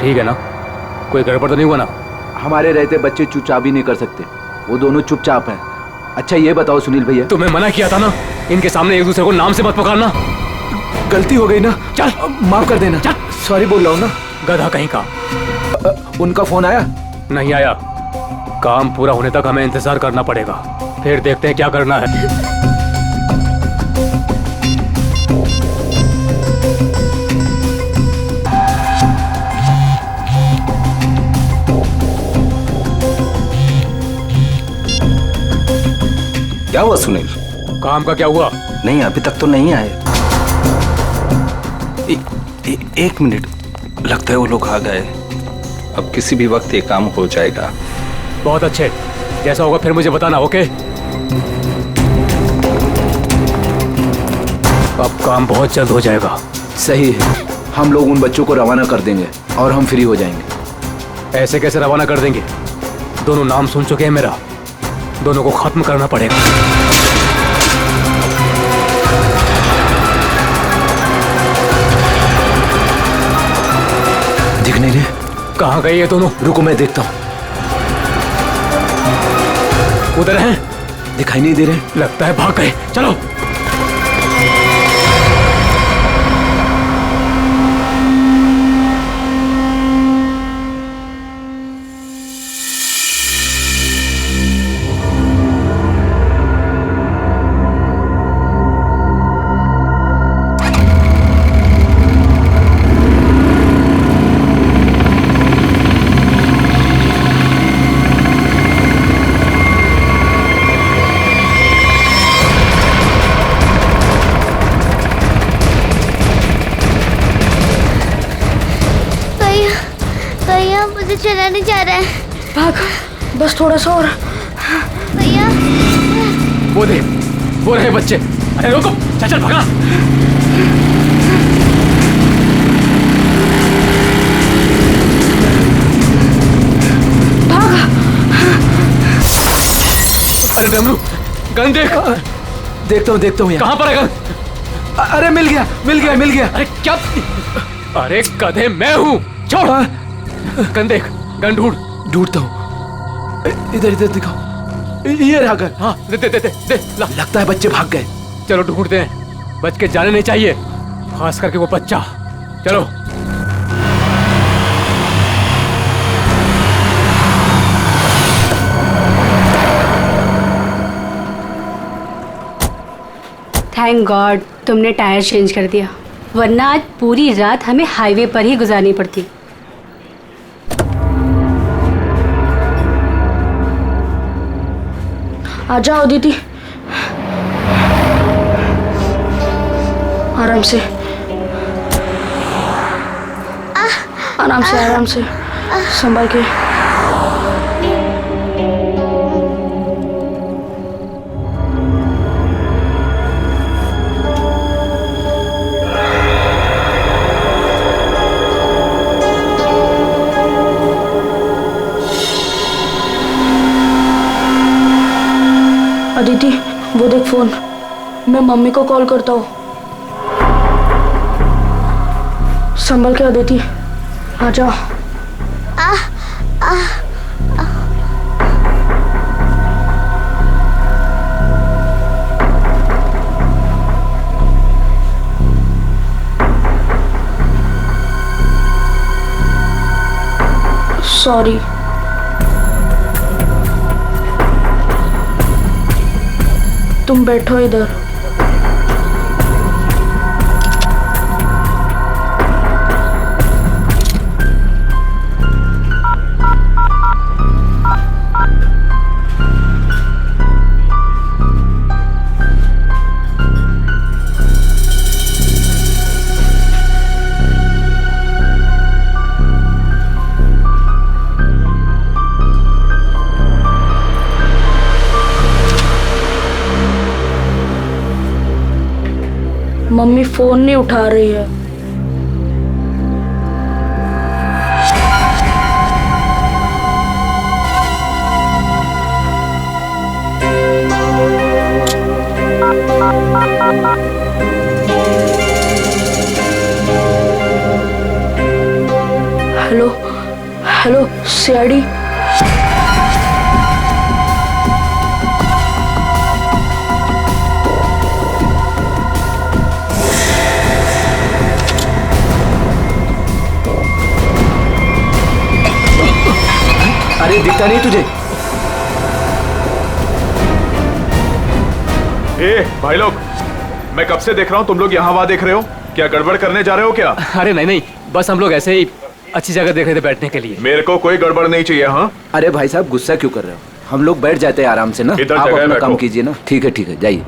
ठीक है ना? कोई गड़बड़ तो नहीं हुआ ना? हमारे रहते बच्चे चुपचाप भी नहीं कर सकते, वो दोनों चुपचाप हैं। अच्छा ये बताओ सुनील भैया, तुम्हें मना किया था ना, इनके सामने एक दूसरे को नाम से मत पुकारना। गलती हो गई ना, चल माफ कर देना। चल। सॉरी बोल रहा हूँ ना। गधा कहीं का। उनका फोन आया? नहीं आया। काम पूरा होने तक हमें इंतजार करना पड़ेगा, फिर देखते हैं क्या करना है। क्या हुआ सुनील? काम का क्या हुआ? नहीं अभी तक तो नहीं आए। एक मिनट, लगता है वो लोग आ गए। अब किसी भी वक्त ये काम हो जाएगा। बहुत अच्छे, जैसा होगा फिर मुझे बताना। ओके? अब काम बहुत जल्द हो जाएगा। सही है, हम लोग उन बच्चों को रवाना कर देंगे और हम फ्री हो जाएंगे। ऐसे कैसे रवाना कर देंगे? दोनों नाम सुन चुके हैं मेरा, दोनों को खत्म करना पड़ेगा। दिख नहीं रहे? कहाँ गए ये दोनों? रुको मैं देखता हूँ। उधर हैं? दिखाई नहीं दे रहे? लगता है भाग गए। चलो। चला नहीं जा रहा है। भाग, बस थोड़ा सा और। भैया वो दे, वो रहे बच्चे। अरे रुको, चल चल भागा। भाग। अरे डमरू, गन देख। देखता हूँ कहाँ पर है गन? अरे मिल गया मिल गया मिल गया। अरे क्या? अरे गधे मैं हूँ, छोड़। गन देख, गन ढूंढता हूँ। इधर इधर दिखाओ। ये रहा गन। हाँ दे दे दे दे, दे ला। लगता है बच्चे भाग गए। चलो ढूंढते हैं, बच के जाने नहीं चाहिए, खास करके वो बच्चा। चलो। थैंक गॉड तुमने टायर चेंज कर दिया, वरना आज पूरी रात हमें हाईवे पर ही गुजारनी पड़ती। आ जाओ दीदी, आराम से आराम से संभाल के। अदिति वो देख फोन, मैं मम्मी को कॉल करता हूँ। संभल के अदिति, आ जाओ। सॉरी। तुम बैठो इधर। मम्मी फोन नहीं उठा रही है। Hello hello CID. अरे दिखता नहीं तुझे? ए भाई लोग, मैं कब से देख रहा हूँ तुम लोग यहाँ वहाँ देख रहे हो। क्या गड़बड़ करने जा रहे हो क्या? अरे नहीं नहीं, बस हम लोग ऐसे ही अच्छी जगह देख रहे थे बैठने के लिए। मेरे को कोई गड़बड़ नहीं चाहिए। हाँ अरे भाई साहब गुस्सा क्यों कर रहे हो? हम लोग बैठ जाते हैं आराम से ना। इधर आप जगह अपना बैठो। काम कीजिए ना। ठीक है जाइए।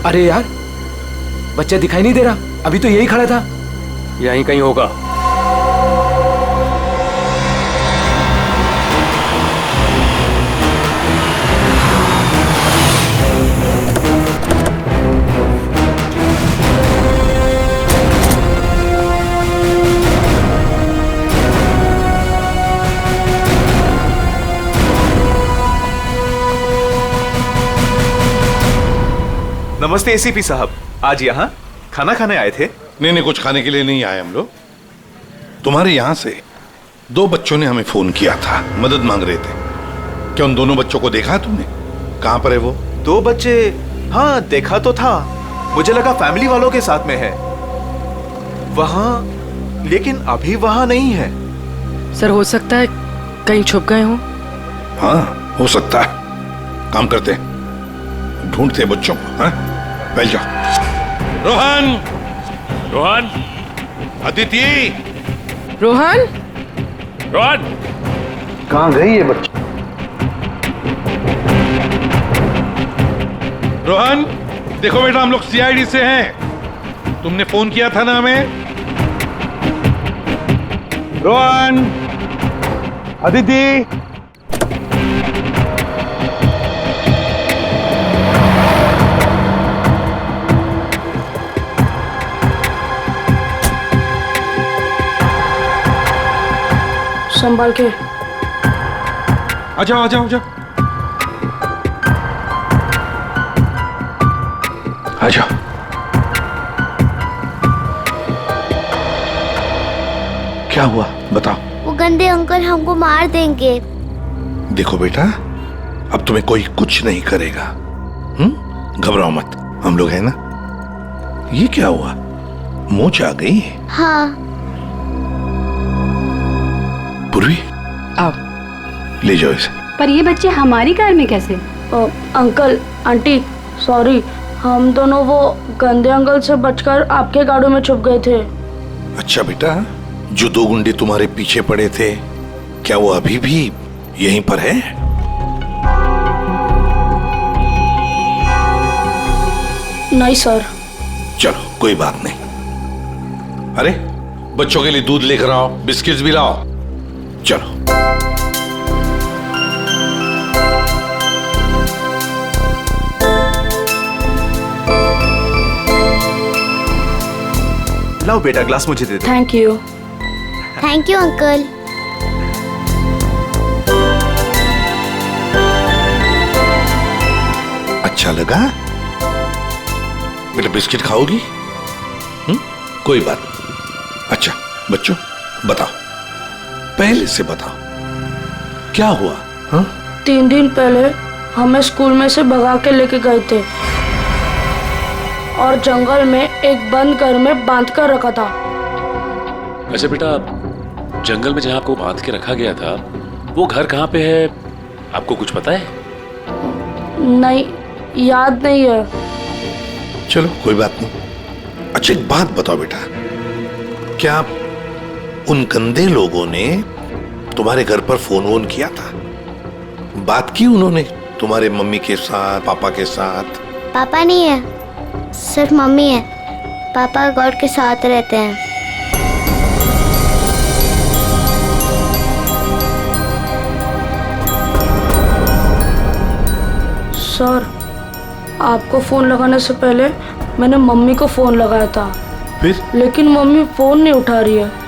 अरे यार, बच्चा दिखाई नहीं दे रहा। अभी तो यही खड़ा था। यहीं कहीं होगा। नमस्ते एसीपी साहब, आज यहाँ खाना खाने आए थे? नहीं, कुछ खाने के लिए नहीं आए हम लोग। तुम्हारे यहाँ से 2 बच्चों ने हमें फोन किया था, मदद मांग रहे थे। क्या उन दोनों बच्चों को देखा तुमने? कहाँ पर है वो? 2 बच्चे? हाँ देखा तो था, मुझे लगा फैमिली वालों के साथ में है वहाँ, लेकिन अभी वहाँ नहीं है। सर हो सकता है कहीं छुप गए हों। हाँ हो सकता है। काम करते हैं, ढूंढते हैं बच्चों को। हाँ बैठ जाओ। रोहन, रोहन, अदिति, रोहन, रोहन, कहाँ गई ये बच्चा? रोहन देखो बेटा, हम लोग सीआईडी से हैं। तुमने फोन किया था ना हमें? रोहन, अदिति, संभाल के। आ जाओ आ जाओ आ जाओ आ जाओ। क्या हुआ बताओ। वो गंदे अंकल हमको मार देंगे। देखो बेटा, अब तुम्हें कोई कुछ नहीं करेगा। घबराओ मत, हम लोग हैं ना। ये क्या हुआ, मोच आ गई? हाँ। पूर्वी आओ। ले जाओ इसे। पर ये बच्चे हमारी कार में कैसे? अंकल आंटी सॉरी, हम दोनों वो गंदे अंकल से बचकर आपके गाड़ियों में छुप गए थे। अच्छा बेटा, जो 2 गुंडे तुम्हारे पीछे पड़े थे, क्या वो अभी भी यहीं पर है? नहीं सर। चलो कोई बात नहीं। अरे बच्चों के लिए दूध लेकर आओ, बिस्किट्स भी लाओ। चलो। लाओ बेटा, ग्लास मुझे दे दो। Thank you. Thank you uncle. अच्छा लगा बेटा? बिस्किट खाओगी? कोई बात नहीं। अच्छा बच्चों बताओ, पहले से बताओ क्या हुआ? 3 दिन पहले हमें स्कूल में से भगा के लेके गए थे और जंगल में एक बंद घर में बांध कर रखा था। अच्छा बेटा, जंगल में जहाँ आपको बांध के रखा गया था, वो घर कहाँ पे है, आपको कुछ पता है? नहीं, याद नहीं है। चलो कोई बात नहीं। अच्छा एक बात बताओ बेटा, क्या उन गंदे लोगों ने तुम्हारे घर पर फोन वोन किया था? बात की उन्होंने तुम्हारे मम्मी के साथ, पापा के साथ? पापा नहीं है, सिर्फ मम्मी है। पापा गॉड के साथ रहते हैं। सर, आपको फोन लगाने से पहले मैंने मम्मी को फोन लगाया था, फिर? लेकिन मम्मी फोन नहीं उठा रही है।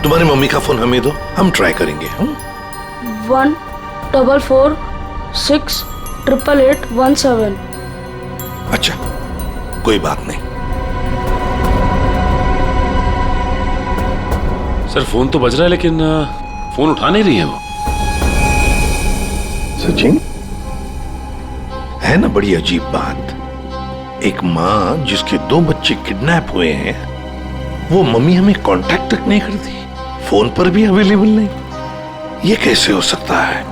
तुम्हारी मम्मी का फोन हमें दो, हम ट्राई करेंगे। 144688817। अच्छा, कोई बात नहीं। सर फोन तो बज रहा है लेकिन फोन उठा नहीं रही है वो। सचिन, है ना बड़ी अजीब बात। एक माँ जिसके 2 बच्चे किडनैप हुए हैं, वो मम्मी हमें कांटेक्ट तक नहीं करती, फोन पर भी अवेलेबल नहीं। ये कैसे हो सकता है?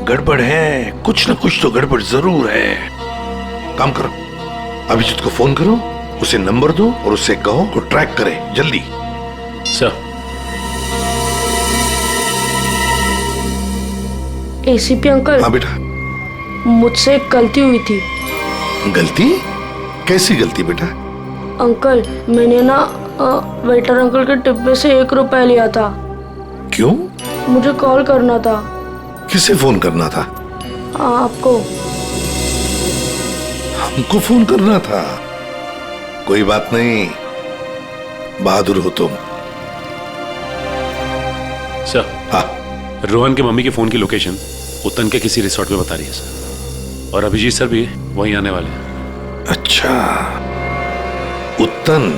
गड़बड़ है, कुछ ना कुछ तो गड़बड़ जरूर है। काम करो, अभिजीत को फोन करो, उसे नंबर दो और उससे कहो वो ट्रैक करे जल्दी। सर। ACP uncle. हाँ बेटा। मुझसे एक गलती हुई थी। गलती? कैसी गलती बेटा? अंकल, मैंने ना वेटर अंकल के डिब्बे से 1 रुपया लिया था। क्यों? मुझे कॉल करना था। किसे फोन करना था? आपको। हमको फोन करना था? कोई बात नहीं, बहादुर हो तुम। सर। हाँ। रोहन के मम्मी के फोन की लोकेशन उत्तन के किसी रिसोर्ट में बता रही है सर, और अभिजीत सर भी वहीं आने वाले हैं। अच्छा, उत्तन।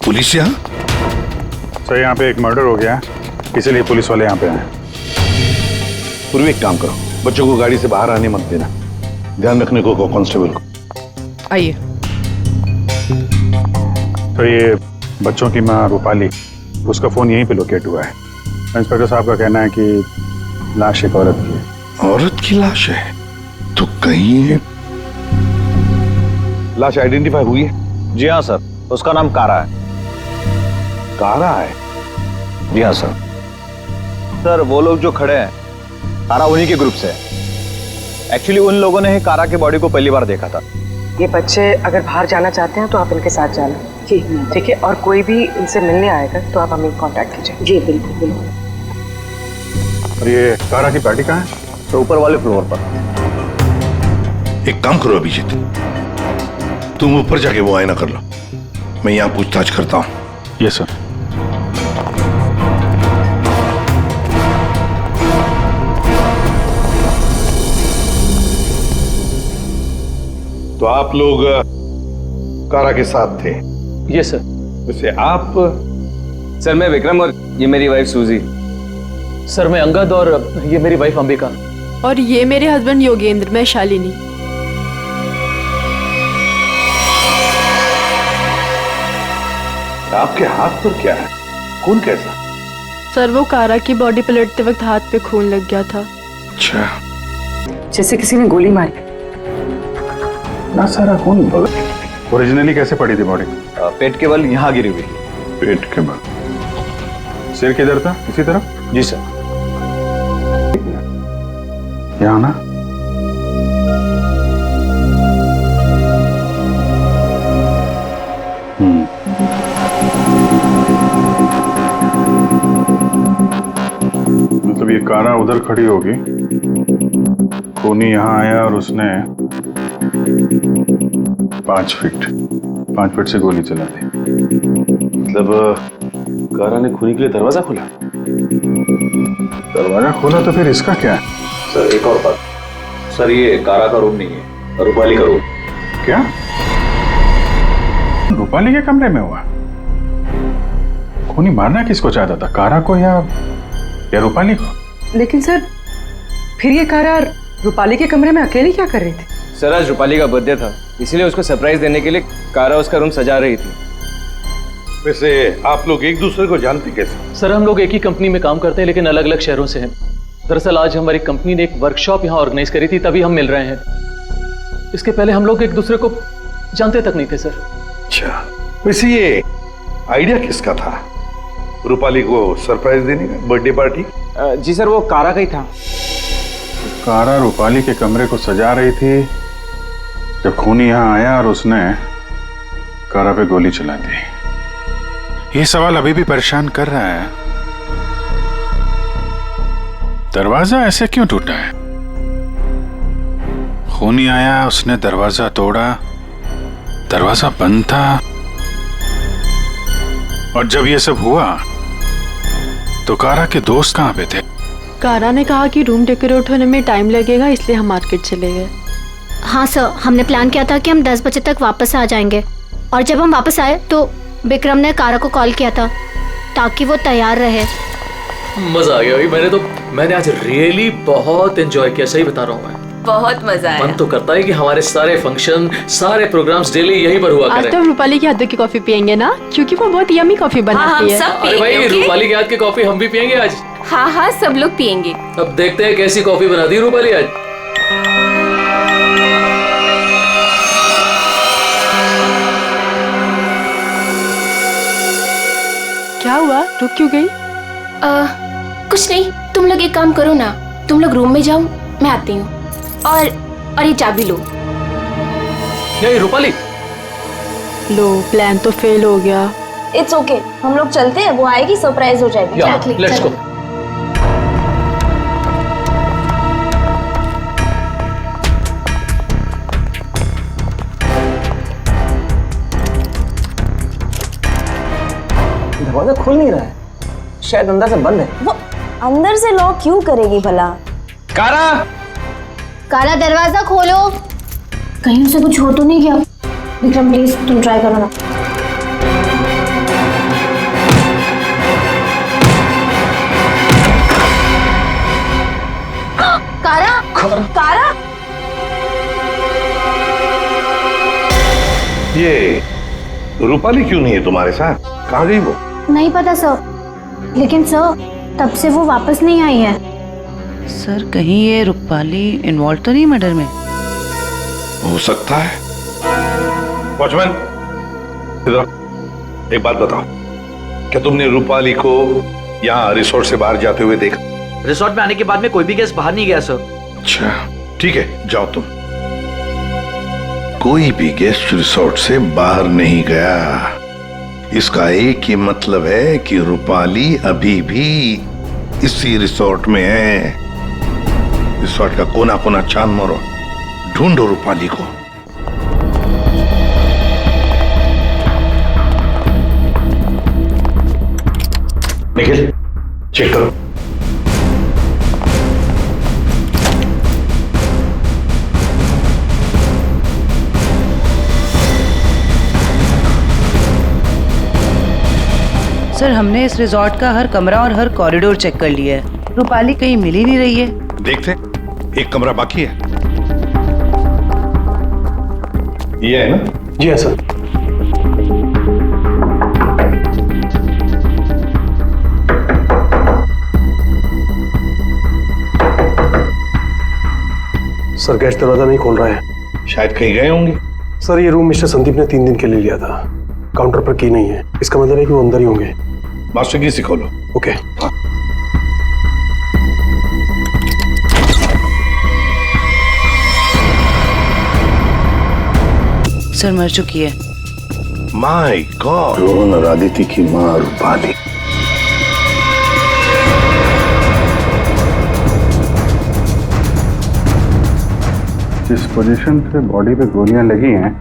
पुलिस यहाँ? सर यहाँ पे एक मर्डर हो गया है, इसीलिए पुलिस वाले यहाँ पे आए। पूर्वी एक काम करो, बच्चों को गाड़ी से बाहर आने मत देना, ध्यान रखने को कांस्टेबल को। आइए। तो ये बच्चों की माँ रूपाली, उसका फोन यहीं पे लोकेट हुआ है। इंस्पेक्टर साहब का कहना है कि लाश एक औरत की है। औरत की लाश है? तो कहीं लाश आइडेंटिफाई हुई है? जी हाँ सर, उसका नाम कारा है। कारा है? जी हाँ सर। सर वो लोग जो खड़े हैं, कारा उन्हीं के ग्रुप से है। एक्चुअली उन लोगों ने ही कारा के बॉडी को पहली बार देखा था। ये बच्चे अगर बाहर जाना चाहते हैं तो आप इनके साथ जाना। जी ठीक है, और कोई भी इनसे मिलने आएगा तो आप हमें कांटेक्ट कीजिए। जी बिल्कुल बिल्कुल। और ये कारा की पार्टी कहाँ है? तो ऊपर वाले फ्लोर पर। एक काम करो अभिजीत, तुम ऊपर जाके वो आईना कर लो, मैं यहाँ पूछताछ करता हूँ। Yes sir. तो आप लोग कारा के साथ थे? Yes sir. वैसे आप? सर मैं विक्रम और ये मेरी वाइफ सूजी। सर मैं अंगद और ये मेरी वाइफ अंबिका। और ये मेरे हस्बैंड योगेंद्र, मैं शालिनी। आपके हाथ पर क्या है? खून कैसा? सर वो कारा की बॉडी पलटते वक्त हाथ पे खून लग गया था। अच्छा, जैसे किसी ने गोली मारी। ना सारा खून। ओरिजिनली कैसे पड़ी थी बॉडी? पेट के बल यहाँ गिरी हुई। पेट के बल। सिर किधर था? इसी तरफ? जी सर। यहाँ ना? मतलब ये कारा उधर खड़ी होगी, खूनी यहाँ आया और उसने 5 फीट से गोली चला दी। मतलब कारा ने खूनी के लिए दरवाजा खोला? दरवाजा खोला तो फिर इसका क्या है? सर एक और बात, सर ये कारा का रूम नहीं है, रूपाली का रूम। क्या? रूपाली के कमरे में हुआ? खूनी मारना किसको चाहता था, कारा को या रूपाली को? लेकिन सर फिर ये कारा रूपाली के कमरे में अकेली क्या कर रही थी? सर आज रूपाली का बर्थडे था, इसलिए उसको सरप्राइज देने के लिए कारा उसका रूम सजा रही थी। वैसे आप लोग एक दूसरे को जानते कैसे? सर हम लोग एक ही कंपनी में काम करते हैं लेकिन अलग अलग शहरों से हैं। दरअसल आज हमारी कंपनी ने एक वर्कशॉप यहाँ ऑर्गेनाइज करी थी, तभी हम मिल रहे हैं। इसके पहले हम लोग एक दूसरे को जानते तक नहीं थे सर। अच्छा, वैसे ये आइडिया किसका था, रूपाली को सरप्राइज देने का, बर्थडे पार्टी? जी सर वो कारा का ही था। कारा रूपाली के कमरे को सजा रही थी जब खूनी यहाँ आया और उसने कारा पे गोली चला दी। ये सवाल अभी भी परेशान कर रहा है दरवाजा ऐसे क्यों टूटा है? खूनी आया, उसने दरवाजा तोड़ा, दरवाजा बंद था, और जब ये सब हुआ तो कारा के दोस्त कहाँ पे थे? कारा ने कहा कि रूम डेकोरेट होने में टाइम लगेगा, इसलिए हम मार्केट चले गए। हाँ सर, हमने प्लान किया था कि हम 10 बजे तक वापस आ जाएंगे, और जब हम वापस आए तो विक्रम ने कारा को कॉल किया था ताकि वो तैयार रहे। मजा आ गया भाई, मैंने आज रियली बहुत एंजॉय किया, सही बता रहा हूँ मैं। बहुत मजा आया। मन तो करता है कि हमारे सारे फंक्शन, सारे प्रोग्राम्स डेली यहीं पर हुआ करें। आज तो रूपाली के हाथ की कॉफी पियेंगे ना, क्योंकि वो बहुत यम्मी कॉफी बनाती है। अरे भाई, रूपाली के हाथ की कॉफी हम भी पियेंगे आज। हाँ हाँ, सब लोग पियेंगे। अब देखते हैं कैसी कॉफी बनाती है रूपाली आज। क्या हुआ, रुक क्यों गई? कुछ नहीं, तुम लोग एक काम करो ना, तुम लोग रूम में जाओ, मैं आती हूँ। और ये चाबी लो। नहीं रूपाली, लो प्लान तो फेल हो गया। इट्स ओके, हम लोग चलते हैं, वो आएगी सरप्राइज हो जाएगी। Let's go. दरवाजा खुल नहीं रहा है, शायद अंदर से बंद है। वो अंदर से लॉक क्यों करेगी भला? कारा दरवाजा खोलो। कहीं उसे कुछ हो तो नहीं गया? विक्रम प्लीज तुम ट्राई करो ना। कारा ये रूपाली क्यों नहीं है तुम्हारे साथ? कहाँ गई वो? नहीं पता सर, लेकिन सर तब से वो वापस नहीं आई है। सर कहीं ये रूपाली इन्वॉल्व तो नहीं मर्डर में? हो सकता है। वॉचमैन, इधर एक बात बताओ, क्या तुमने रूपाली को यहाँ रिसोर्ट से बाहर जाते हुए देखा? रिसोर्ट में आने के बाद में कोई भी गेस्ट बाहर नहीं गया सर। अच्छा ठीक है, जाओ तुम। कोई भी गेस्ट रिसोर्ट से बाहर नहीं गया, इसका एक ही मतलब है कि रूपाली अभी भी इसी रिसोर्ट में है। रिसोर्ट का कोना कोना छान मारो, ढूंढो रूपाली को। निखिल, चेक करो। सर हमने इस रिजॉर्ट का हर कमरा और हर कॉरिडोर चेक कर लिया है, रूपाली कहीं मिल ही नहीं रही है। देखते, एक कमरा बाकी है। ये है ना? जी हाँ सर। सर गेस्ट दरवाजा नहीं खोल रहा है। शायद कहीं गए होंगे। सर ये रूम मिस्टर संदीप ने 3 दिन के लिए लिया था, काउंटर पर की नहीं है, इसका मतलब है कि वो अंदर ही होंगे। मास्टर की से खोलो। ओके। सर मर चुकी है। माय गॉड, आदिति की मां रूपाली। जिस पोजीशन पे बॉडी पे गोलियां लगी हैं,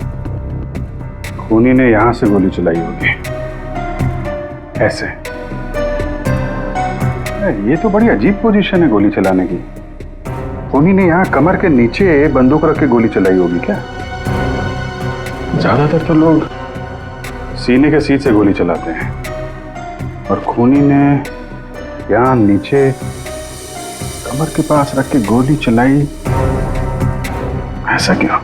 खूनी ने यहां से गोली चलाई होगी, ऐसे। ये तो बड़ी अजीब पोजीशन है गोली चलाने की। खूनी ने यहाँ कमर के नीचे बंदूक रख के गोली चलाई होगी क्या? ज्यादातर तो लोग सीने के सीट से गोली चलाते हैं, और खूनी ने यहाँ नीचे कमर के पास रख के गोली चलाई, ऐसा क्यों?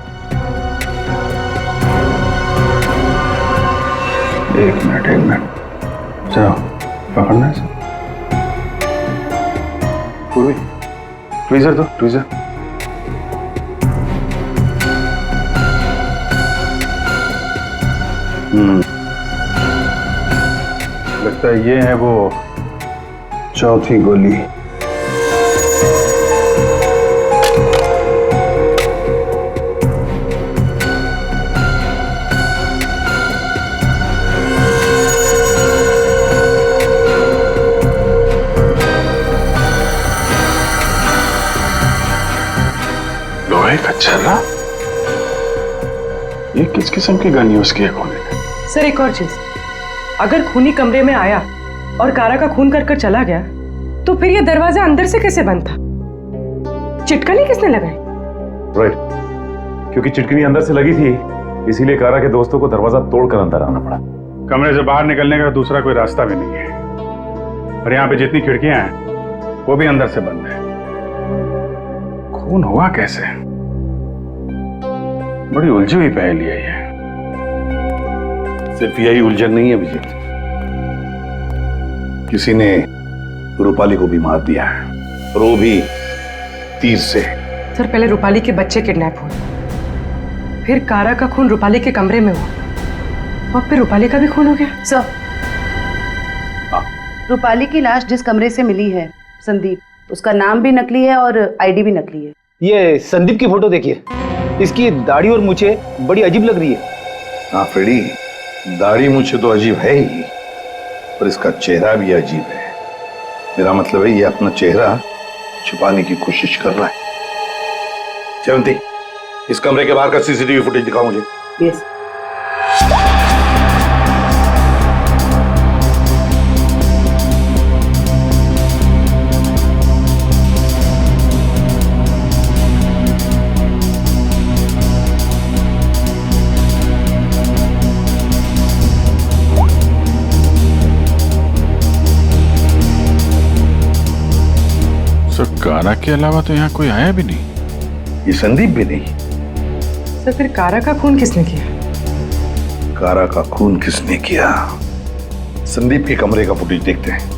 एक मिनट, चलो पकड़ना है। पूर्वी, ट्वीजर दो, ट्वीजर। लगता है ये है वो चौथी गोली। लगा? ये किस किस्म की गन यूज किया खूनी ने? सर एक और चीज, अगर खूनी कमरे में आया और कारा का खून कर चला गया तो फिर ये दरवाजा अंदर से कैसे बंद था? चिटकनी किसने लगाई? राइट, क्योंकि चिटकनी अंदर से लगी थी, इसीलिए कारा के दोस्तों को दरवाजा तोड़कर अंदर आना पड़ा। कमरे से बाहर निकलने का दूसरा कोई रास्ता भी नहीं है, और यहाँ पे जितनी खिड़कियां हैं वो भी अंदर से बंद है। खून हुआ कैसे? बड़ी उलझी हुई पहेली है ये। सिर्फ यही उलझन नहीं है विजय, किसी ने रूपाली को भी मार दिया है, और वो भी तीर से। सर पहले रूपाली के बच्चे किडनैप हुए, फिर कारा का खून रूपाली के कमरे में हुआ, और फिर रूपाली का भी खून हो गया। सर, रूपाली की लाश जिस कमरे से मिली है, संदीप, उसका नाम भी नकली है और आईडी भी नकली है। ये संदीप की फोटो देखिए, इसकी दाढ़ी और मूछें बड़ी अजीब लग रही है। हाँ फ्रेडी, दाढ़ी मूछें तो अजीब है ही, पर इसका चेहरा भी अजीब है। मेरा मतलब है ये अपना चेहरा छुपाने की कोशिश कर रहा है। जयंती, इस कमरे के बाहर का सीसीटीवी फुटेज दिखाओ मुझे। यस। कारा के अलावा तो यहाँ कोई आया भी नहीं। ये संदीप भी नहीं। सर फिर कारा का खून किसने किया? कारा का खून किसने किया? संदीप के कमरे का फुटेज देखते हैं।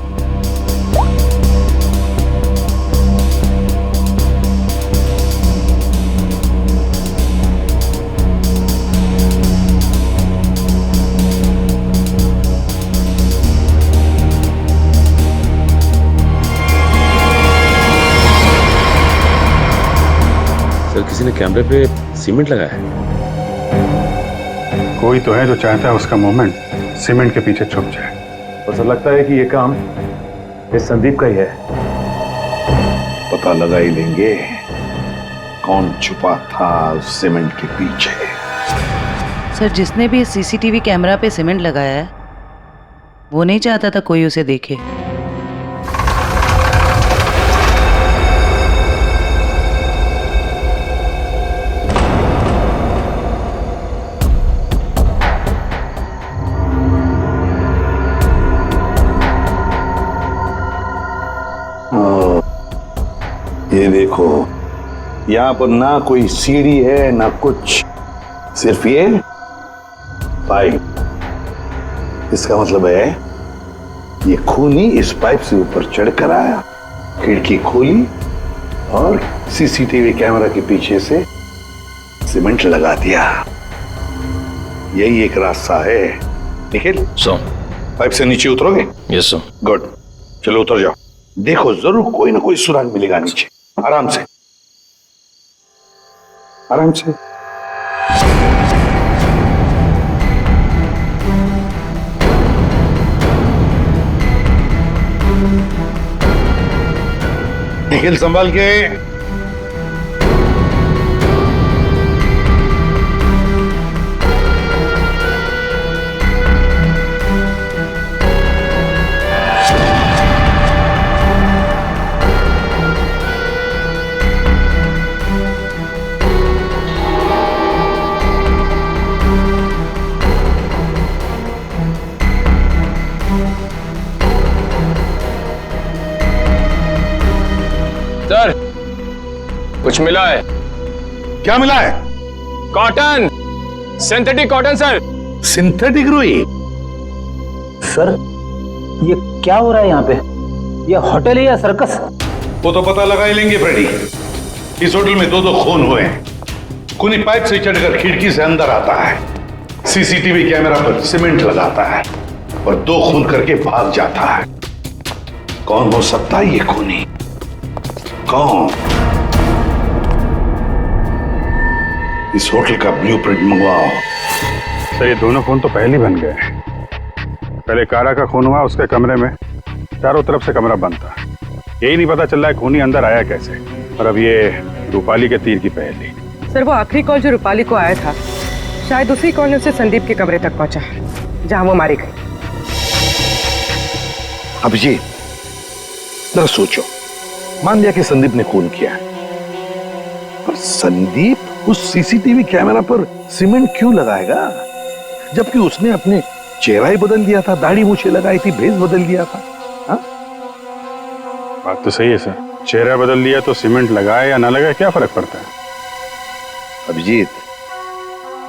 सर किसी ने कैमरे पे सीमेंट लगाया है। कोई तो है जो चाहता है उसका मूवमेंट सीमेंट के पीछे छुप जाए। और सर लगता है कि ये काम इस संदीप का ही है। पता लगा ही लेंगे कौन छुपा था सीमेंट के पीछे। सर जिसने भी सीसीटीवी कैमरा पे सीमेंट लगाया है वो नहीं चाहता था कोई उसे देखे। ये देखो, यहाँ पर ना कोई सीढ़ी है ना कुछ, सिर्फ ये पाइप। इसका मतलब है ये खूनी इस पाइप से ऊपर चढ़कर आया, खिड़की खोली और सीसीटीवी कैमरा के पीछे से सीमेंट लगा दिया। यही एक रास्ता है। निखिल, पाइप से नीचे उतरोगे? Yes sir. गुड, चलो उतर जाओ। देखो जरूर कोई ना कोई सुराग मिलेगा नीचे। आराम से, आराम से। निखिल संभाल के। सर कुछ मिला है। क्या मिला है? Cotton, synthetic cotton sir. Synthetic रुई? सर ये क्या हो रहा है यहाँ पे? ये होटल है या सर्कस? वो तो पता लगा ही लेंगे फ्रेडी। इस होटल में दो खून हुए हैं। खूनी पाइप से चढ़कर खिड़की से अंदर आता है, सीसीटीवी कैमरा पर सीमेंट लगाता है और दो खून करके भाग जाता है। कौन हो सकता है ये खूनी? कौन? इस होटल का ब्लूप्रिंट मंगवाओ। सर ये दोनों खून तो पहले ही बन गए। पहले कारा का खून हुआ, उसके कमरे में चारों तरफ से कमरा बंद था। यही नहीं पता चल रहा है खूनी अंदर आया कैसे। और अब ये रूपाली के तीर की पहेली। सर वो आखिरी कॉल जो रूपाली को आया था, शायद उसी कॉल ने उसे संदीप के कमरे तक पहुंचा जहां वो मारी गई। अभिजीत, जरा सोचो, मान लिया कि संदीप ने खून किया, पर संदीप उस सीसीटीवी कैमरा पर सीमेंट क्यों लगाएगा, जबकि उसने अपने चेहरा ही बदल दिया था, दाढ़ी मूछें लगाई थी, भेस बदल दिया था। हा? बात तो सही है सर, चेहरा बदल दिया तो सीमेंट लगाए या ना लगाए क्या फर्क पड़ता है? अभिजीत,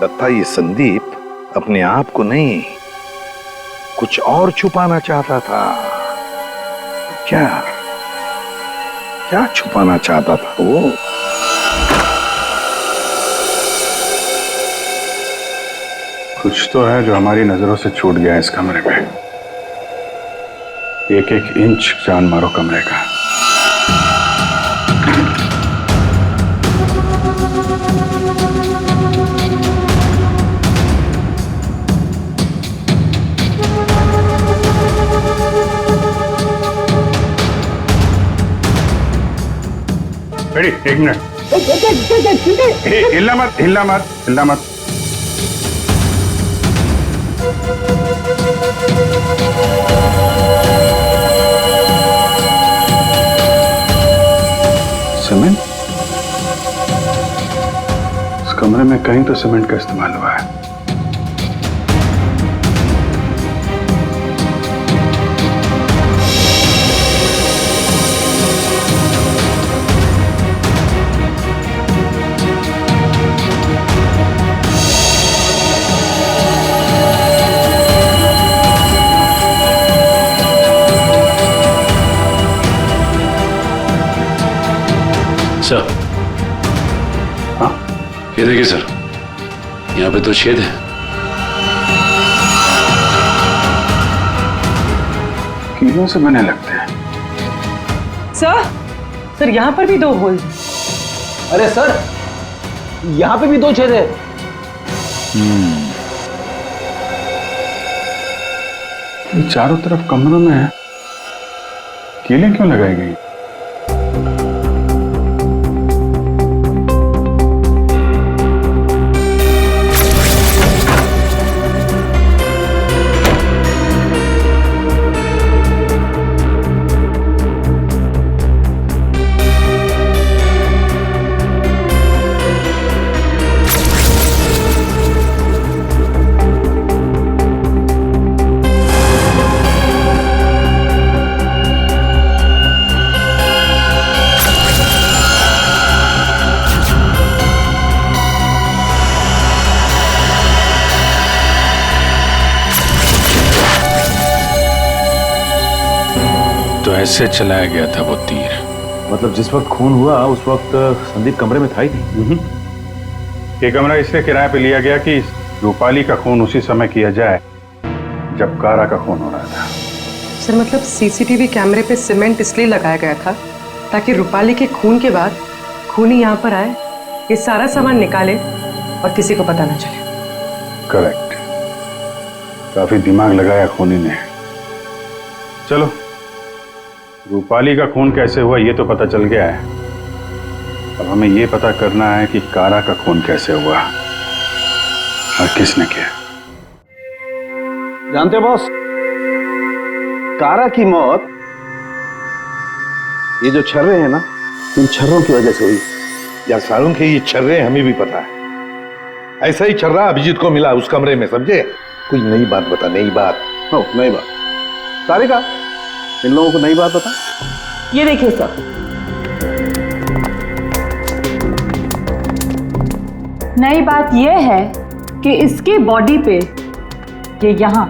लगता ये संदीप अपने आप को नहीं, कुछ और छुपाना चाहता था। क्या क्या छुपाना चाहता था वो? कुछ तो है जो हमारी नजरों से छूट गया इस कमरे में। एक एक इंच जान मारो कमरे का। Ready, 1 minute. हिलना मत, हिलना मत, हिलना मत। सीमेंट? इस कमरे में कहीं तो सीमेंट का इस्तेमाल हुआ है। सर, हाँ, ये देखिए सर, यहाँ पे 2 छेद है। कीलों से बने लगते हैं। सर यहाँ पर भी 2 होल। अरे सर, यहाँ पे भी 2 छेद है। ये चारों तरफ कमरों में है, कीलें क्यों लगाई गई? तो ऐसे चलाया गया था वो तीर। मतलब जिस वक्त खून हुआ उस वक्त संदीप कमरे में था ही नहीं। ये कमरा इसलिए किराए पे लिया गया कि रूपाली का खून उसी समय किया जाए जब कारा का खून हो रहा था। सर मतलब सीसीटीवी कैमरे पे सीमेंट इसलिए लगाया गया था ताकि रूपाली के खून के बाद खूनी यहाँ पर आए, ये सारा सामान निकाले और किसी को पता ना चले। करेक्ट, काफी दिमाग लगाया खूनी ने। चलो, रूपाली का खून कैसे हुआ ये तो पता चल गया है, अब हमें ये पता करना है कि कारा का खून कैसे हुआ और किसने किया। जानते हो बॉस, कारा की मौत ये जो छर्रे हैं ना, इन छर्रों की वजह से हुई। यार सारुण के ये छर्रे हमें भी पता है। ऐसा ही छर्रा अभिजीत को मिला उस कमरे में, समझे? कोई नई बात बता, नई बात। हो, नई बात। तारिका, इन लोगों को नई बात बता। ये देखिए सर, नई बात यह है कि इसकी बॉडी पे ये यहाँ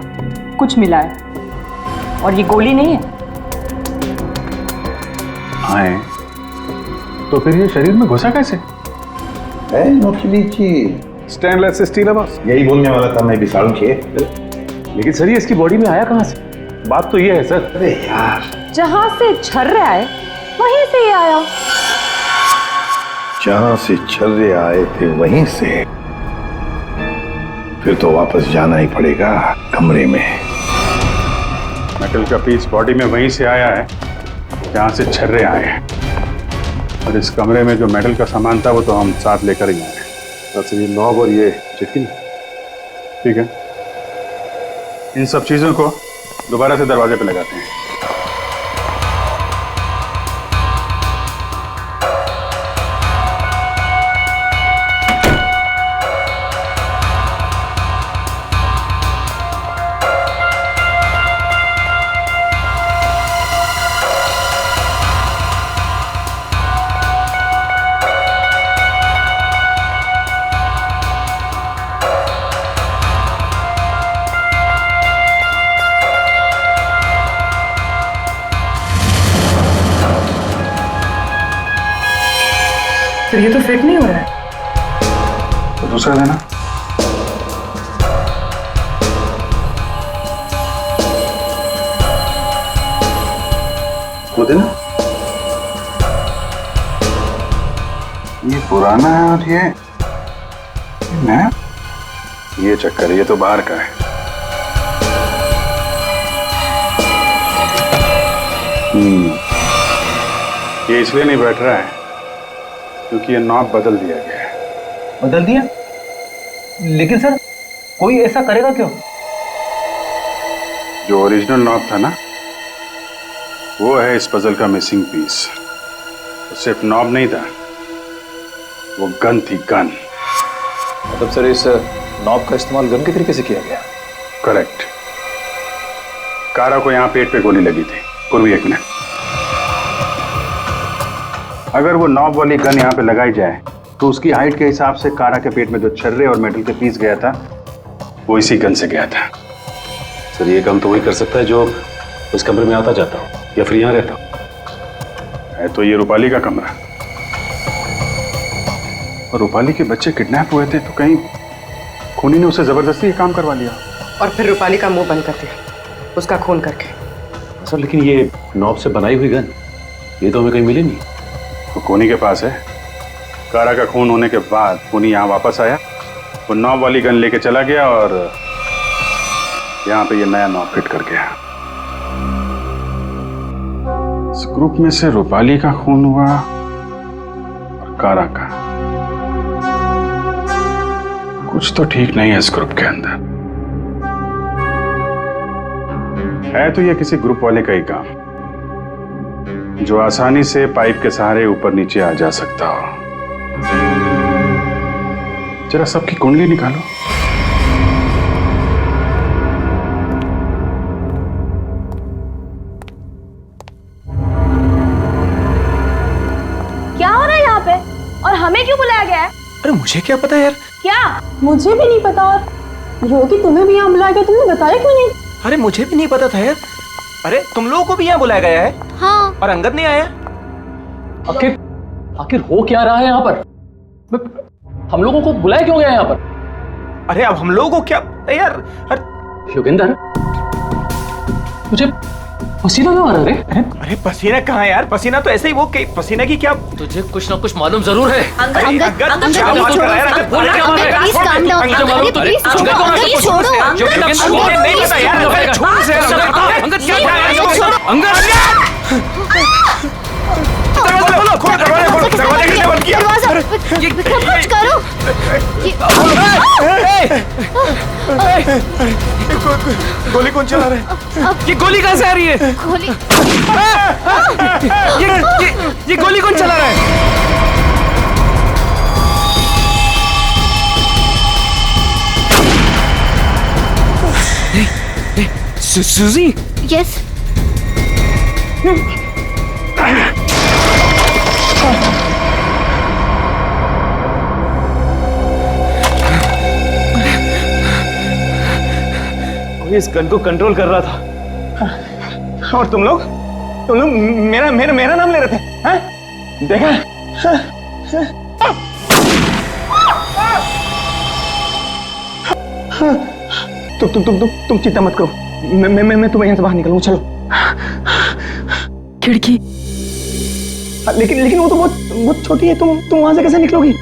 कुछ मिला है और ये गोली नहीं है। आए तो फिर ये शरीर में घुसा कैसे? है नोखली चीज, स्टेनलेस स्टील है बॉस। यही बोलने वाला था मैं भी सारुण के। लेकिन सर ये इसकी बॉडी में आया कहां से? बात तो ये है सर। अरे यार, जहां से छर्रे आए वहीं से ये आया। जहां से छर्रे आए थे वहीं से, फिर तो वापस जाना ही पड़ेगा कमरे में। मेटल का पीस बॉडी में वहीं से आया है जहां से छर्रे आए हैं, और इस कमरे में जो मेटल का सामान था वो तो हम साथ लेकर ही आए। अच्छा, ये नॉब और ये चिटकी, ठीक है। इन सब चीजों को दोबारा से दरवाजे पे लगाते हैं। सर ये तो फिट नहीं हो रहा है। तो दूसरा देना। वो देना। ये पुराना है और ये नया। ये चक्कर है, ये तो बाहर का है। ये इसलिए नहीं बैठ रहा है क्योंकि ये नॉब बदल दिया गया है। बदल दिया? लेकिन सर कोई ऐसा करेगा क्यों? जो ओरिजिनल नॉब था ना, वो है इस पजल का मिसिंग पीस। तो सिर्फ नॉब नहीं था, वो गन थी, गन। मतलब सर इस नॉब का इस्तेमाल गन के तरीके से किया गया? करेक्ट। कारा को यहाँ पेट पे गोली लगी थी। पूर्वी, एक मिनट। अगर वो नॉब वाली गन यहाँ पे लगाई जाए तो उसकी हाइट के हिसाब से कारा के पेट में जो छर्रे और मेटल के पीस गया था, वो इसी गन से गया था। सर ये काम तो वही कर सकता है जो उस कमरे में आता जाता हो या फिर यहाँ रहता हो। है तो ये रूपाली का कमरा, और रूपाली के बच्चे किडनैप हुए थे तो कहीं खूनी ने उसे जबरदस्ती ये काम करवा लिया और फिर रूपाली का मुंह बंद कर दिया उसका खून करके। सर लेकिन ये नॉब से बनाई हुई गन, ये तो हमें कहीं मिली नहीं। तो खूनी के पास है। कारा का खून होने के बाद खूनी यहाँ वापस आया, वो नॉब वाली गन लेके चला गया और यहाँ पे ये नया नॉब फिट कर गया। इस ग्रुप में से रूपाली का खून हुआ और कारा का। कुछ तो ठीक नहीं है इस ग्रुप के अंदर। है तो ये किसी ग्रुप वाले का ही काम जो आसानी से पाइप के सहारे ऊपर नीचे आ जा सकता हो। जरा सबकी कुंडली निकालो। क्या हो रहा है यहाँ पे और हमें क्यों बुलाया गया है? अरे मुझे क्या पता यार। क्या? मुझे भी नहीं पता। और योगी तुम्हें भी यहाँ बुलाया गया, तुमने बताया क्यों नहीं? अरे मुझे भी नहीं पता था यार। अरे तुम लोगों को भी यहाँ बुलाया गया है? हाँ। और अंगद नहीं आया? आखिर हो क्या रहा है यहाँ पर? हम लोगों को बुलाया क्यों गया यहाँ पर? अरे अब हम लोगों को क्या यार? योगेंद्र, मुझे पसीना क्यों आ रहा है? अरे पसीना कहाँ है यार? पसीना तो ऐसे ही, वो पसीना की क्या? तुझे कुछ ना कुछ मालूम जरूर है। गोली कौन चला रहा है? ये गोली कहाँ से आ रही है? गोली ये गोली कौन चला रहा है? सूजी? यस। कोई इस गन को कंट्रोल कर रहा था और तुम लोग मेरा नाम ले रहे थे, हैं? देखा? तुम चिंता मत करो, मैं तुम्हें यहाँ से बाहर निकलूँ। चलो। खिड़की। लेकिन वो तो बहुत छोटी है, तुम वहां से कैसे निकलोगी?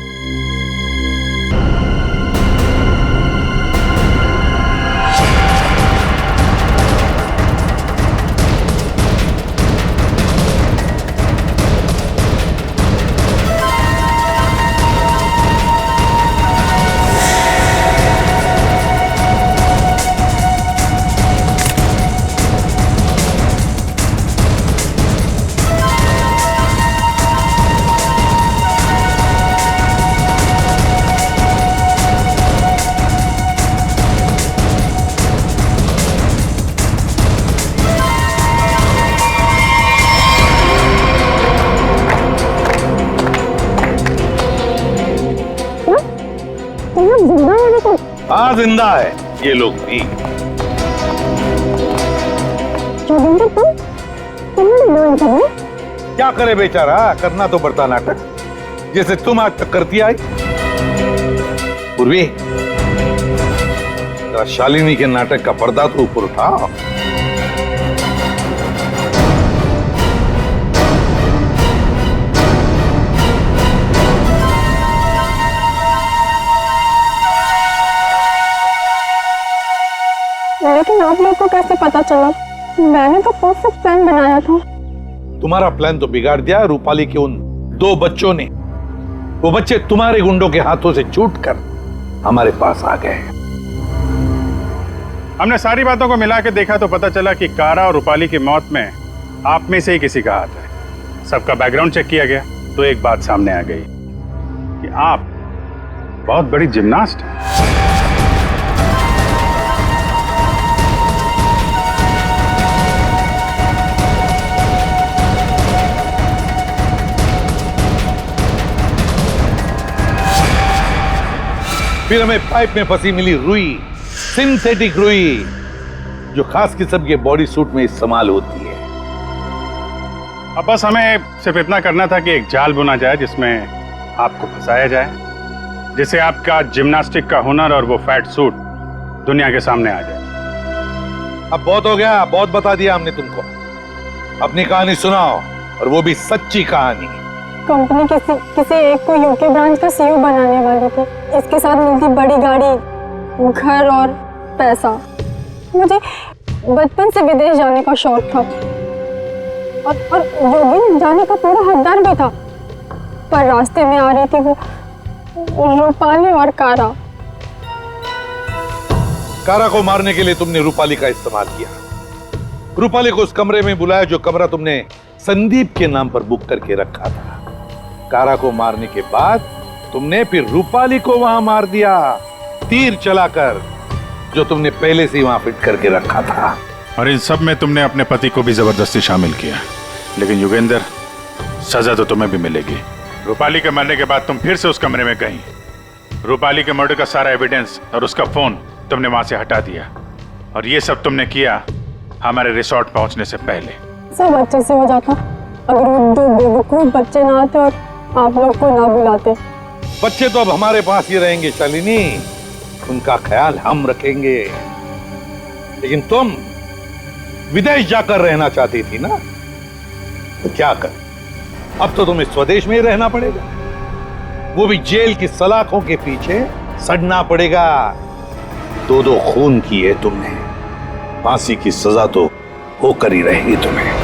जिंदा है अभी तक? हाँ जिंदा है ये लोग भी। जोगिंदर तुमने लोन करना? क्या करे बेचारा, करना तो पड़ता नाटक, जैसे तुम आज तक करती आई। पूर्वी, शालिनी के नाटक का पर्दा तो ऊपर उठाओ। लेकिन आप लोग को कैसे पता चला? मैंने तो परफेक्ट प्लान बनाया था। तुम्हारा प्लान तो बिगाड़ दिया रूपाली के उन 2 बच्चों ने। वो बच्चे तुम्हारे गुंडों के हाथों से छूटकर हमारे पास आ गए। हमने सारी बातों को मिला के देखा तो पता चला कि कारा और रूपाली की मौत में आप में से ही किसी का हाथ है। सबका बैकग्राउंड चेक किया गया तो एक बात सामने आ गई कि आप बहुत बड़ी जिम्नास्ट हैं। फिर हमें पाइप में फंसी मिली रुई, सिंथेटिक रुई, जो खास किस्म के बॉडी सूट में इस्तेमाल होती है। अब बस हमें सिर्फ इतना करना था कि एक जाल बुना जाए जिसमें आपको फंसाया जाए, जिससे आपका जिम्नास्टिक का हुनर और वो फैट सूट दुनिया के सामने आ जाए। अब बहुत हो गया, बहुत बता दिया हमने तुमको। अपनी कहानी सुनाओ, और वो भी सच्ची कहानी। कंपनी किसी एक को यूके ब्रांच का सीईओ बनाने वाली थी। इसके साथ मिलती बड़ी गाड़ी, घर और पैसा। मुझे बचपन से विदेश जाने का शौक था और जोगिन जाने का पूरा हकदार भी था, पर रास्ते में आ रही थी वो रूपाली और कारा। कारा को मारने के लिए तुमने रूपाली का इस्तेमाल किया। रूपाली को उस कमरे में बुलाया जो कमरा तुमने संदीप के नाम पर बुक करके रखा था। कारा को मारने के बाद तुमने फिर रूपाली को वहां मार दिया, तीर चलाकर, जो तुमने पहले से ही वहां फिट करके रखा था। और इन सब में तुमने अपने पति को भी जबरदस्ती शामिल किया। लेकिन योगेंद्र, सजा तो तुम्हें भी मिलेगी। रूपाली के मरने के बाद तुम फिर से उस कमरे में गई। रूपाली के मर्डर का सारा एविडेंस और उसका फोन तुमने वहां से हटा दिया, और ये सब तुमने किया हमारे रिसोर्ट पहुंचने से पहले। सब अच्छे से हो जाता अगर वो 2 बेवकूफ बच्चे ना आते और आप लोग को ना बुलाते। बच्चे तो अब हमारे पास ही रहेंगे शालिनी, उनका ख्याल हम रखेंगे। लेकिन तुम विदेश जाकर रहना चाहती थी ना, तो क्या कर, अब तो तुम्हें स्वदेश में ही रहना पड़ेगा, वो भी जेल की सलाखों के पीछे सड़ना पड़ेगा। 2 खून किए तुमने, फांसी की सजा तो होकर ही रहेगी तुम्हें।